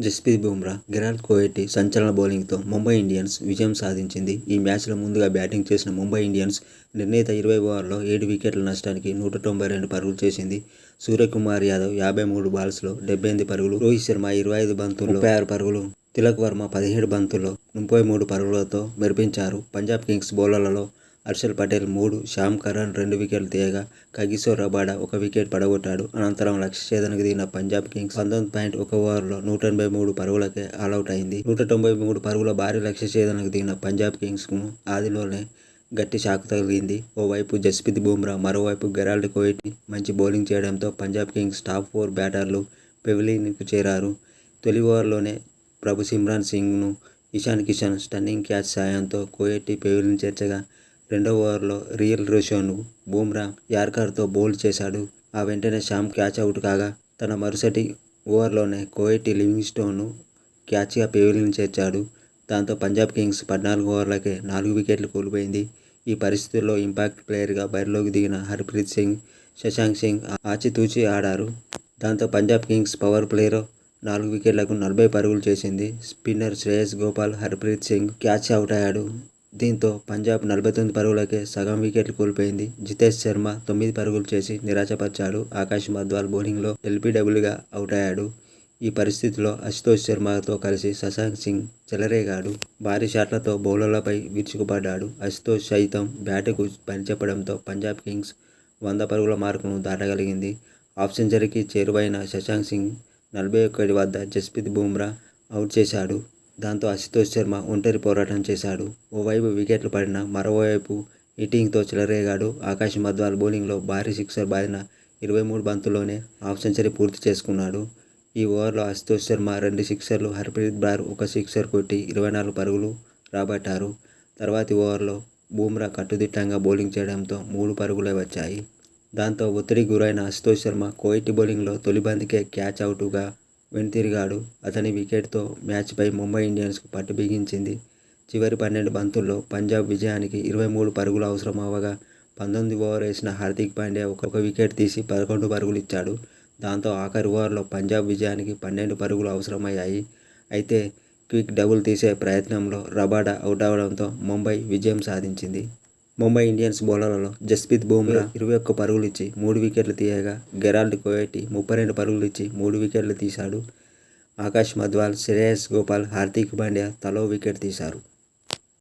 Jasprit Bumrah, Gerald Kohli సంచలన బౌలింగ్తో Mumbai Indians విజయం సాధించింది. ఈ మ్యాచ్లో ముందుగా బ్యాటింగ్ చేసిన ముంబై ఇండియన్స్ నిర్ణీత 20 ఓవర్లలో 7 వికెట్ల నష్టానికి 192 పరుగులు చేసింది. సూర్యకుమార్ యాదవ్ 53 బాల్స్లో 78 పరుగులు, రోహిత్ శర్మ 25 బంతుల్లో 36 పరుగులు, తిలక్ వర్మ 17 బంతుల్లో 33 పరుగులతో మెరిపించారు. పంజాబ్ కింగ్స్ బౌలర్లలో హర్షల్ పటేల్ 3, శ్యామ్ కరణ్ 2 వికెట్లు తీయగా కగిసో రబాడా 1 వికెట్ పడగొట్టాడు. అనంతరం లక్ష్య ఛేదనకు దిగిన పంజాబ్ కింగ్స్ 19.1 ఓవర్లో 183 పరుగులకే ఆలౌట్ అయింది. 193 పరుగుల భారీ లక్ష్య ఛేదనకు దిగిన పంజాబ్ కింగ్స్కు ఆదిలోనే గట్టి షాక్ తగిలింది. ఓవైపు జస్ప్రీత్ బుమ్రా, మరోవైపు గెరాల్డ్ కోహ్లీ మంచి బౌలింగ్ చేయడంతో పంజాబ్ కింగ్స్ టాప్ 4 బ్యాటర్లు పెవిలియన్కు చేరారు. తొలి ఓవర్లోనే ప్రభు సిమ్రాన్ సింగ్ను ఇషాన్ కిషన్ స్టన్నింగ్ క్యాచ్ సాయంతో కోహ్లీ పెవిలియన్ చేర్చగా రెండో ఓవర్లో రియల్ రోషన్ను బుమ్రా యార్కర్తో బౌల్డ్ చేశాడు. ఆ వెంటనే శ్యామ్ క్యాచ్ అవుట్ కాగా తన మరుసటి ఓవర్లోనే కోహ్లీ లివింగ్స్టోన్ను క్యాచ్గా పెవిలియన్ చేర్చాడు. దాంతో పంజాబ్ కింగ్స్ 14 ఓవర్లకే 4 వికెట్లు కోల్పోయింది. ఈ పరిస్థితుల్లో ఇంపాక్ట్ ప్లేయర్గా బరిలోకి దిగిన హర్ప్రీత్ సింగ్, శశాంక్ సింగ్ ఆచితూచి ఆడారు. దాంతో పంజాబ్ కింగ్స్ పవర్ ప్లేలో 4 వికెట్లకు 40 పరుగులు చేసింది. Spinner Shreyas Gopal Harpreet Singh catch out అయ్యాడు. దీంతో పంజాబ్ 49 పరుగులకే సగం వికెట్లు కోల్పోయింది. జితేష్ శర్మ 9 పరుగులు చేసి నిరాశపరిచాడు. ఆకాశ్ మధ్వాల్ బౌలింగ్లో ఎల్బీడబ్ల్యూగా అవుట్ అయ్యాడు. ఈ పరిస్థితిలో అశుతోష్ శర్మతో కలిసి శశాంక్ సింగ్ చెలరేగాడు. భారీ షాట్లతో బౌలర్లపై విరుచుకుపడ్డాడు. అశుతోష్ సైతం బ్యాటుకు పనిచెప్పడంతో పంజాబ్ కింగ్స్ 100 పరుగుల మార్కును దాటగలిగింది. హాఫ్ సెంచరీకి చేరువైన శశాంక్ సింగ్ 41 వద్ద జస్ప్రీత్ బుమ్రా అవుట్ చేశాడు. దాంతో అశుతోష్ శర్మ ఒంటరి పోరాటం చేశాడు. ఓవైపు వికెట్లు పడినా మరోవైపు హిట్టింగ్తో చెలరేగాడు. ఆకాశ్ మధ్వాల్ బౌలింగ్లో భారీ సిక్సర్ బాదిన 23 బంతుల్లోనే హాఫ్ సెంచరీ పూర్తి చేసుకున్నాడు. ఈ ఓవర్లో అశుతోష్ శర్మ 2 సిక్సర్లు, హర్ప్రీత్ బ్రార్ 1 సిక్సర్ కొట్టి 24 పరుగులు రాబట్టారు. తర్వాతి ఓవర్లో బుమ్రా కట్టుదిట్టంగా బౌలింగ్ చేయడంతో 3 పరుగులే వచ్చాయి. దాంతో ఒత్తిడికి గురైన అశుతోష్ శర్మ కోహ్లీ బౌలింగ్లో తొలి బంతికే క్యాచ్ అవుట్గా వెనుతిరిగాడు. అతని వికెట్తో మ్యాచ్పై ముంబై ఇండియన్స్కు పట్టు బిగించింది. చివరి 12 బంతుల్లో పంజాబ్ విజయానికి 23 పరుగులు అవసరం అవ్వగా 19 ఓవర్ వేసిన హార్దిక్ పాండ్యా 1 వికెట్ తీసి 11 పరుగులు ఇచ్చాడు. దాంతో ఆఖరి ఓవర్లో పంజాబ్ విజయానికి 12 పరుగులు అవసరమయ్యాయి. అయితే క్విక్ డబుల్ తీసే ప్రయత్నంలో రబాడా అవుట్ అవడంతో ముంబై విజయం సాధించింది. ముంబై ఇండియన్స్ బౌలర్లలో జస్ప్రీత్ బుమ్రా 21 పరుగులు ఇచ్చి 3 వికెట్లు తీయగా గెరాల్డ్ కోహ్లీ 32 పరుగులు ఇచ్చి 3 వికెట్లు తీశాడు. ఆకాశ్ మధ్వాల్, శ్రేయస్ గోపాల్, హార్దిక్ పాండ్యా తలో వికెట్ తీశారు.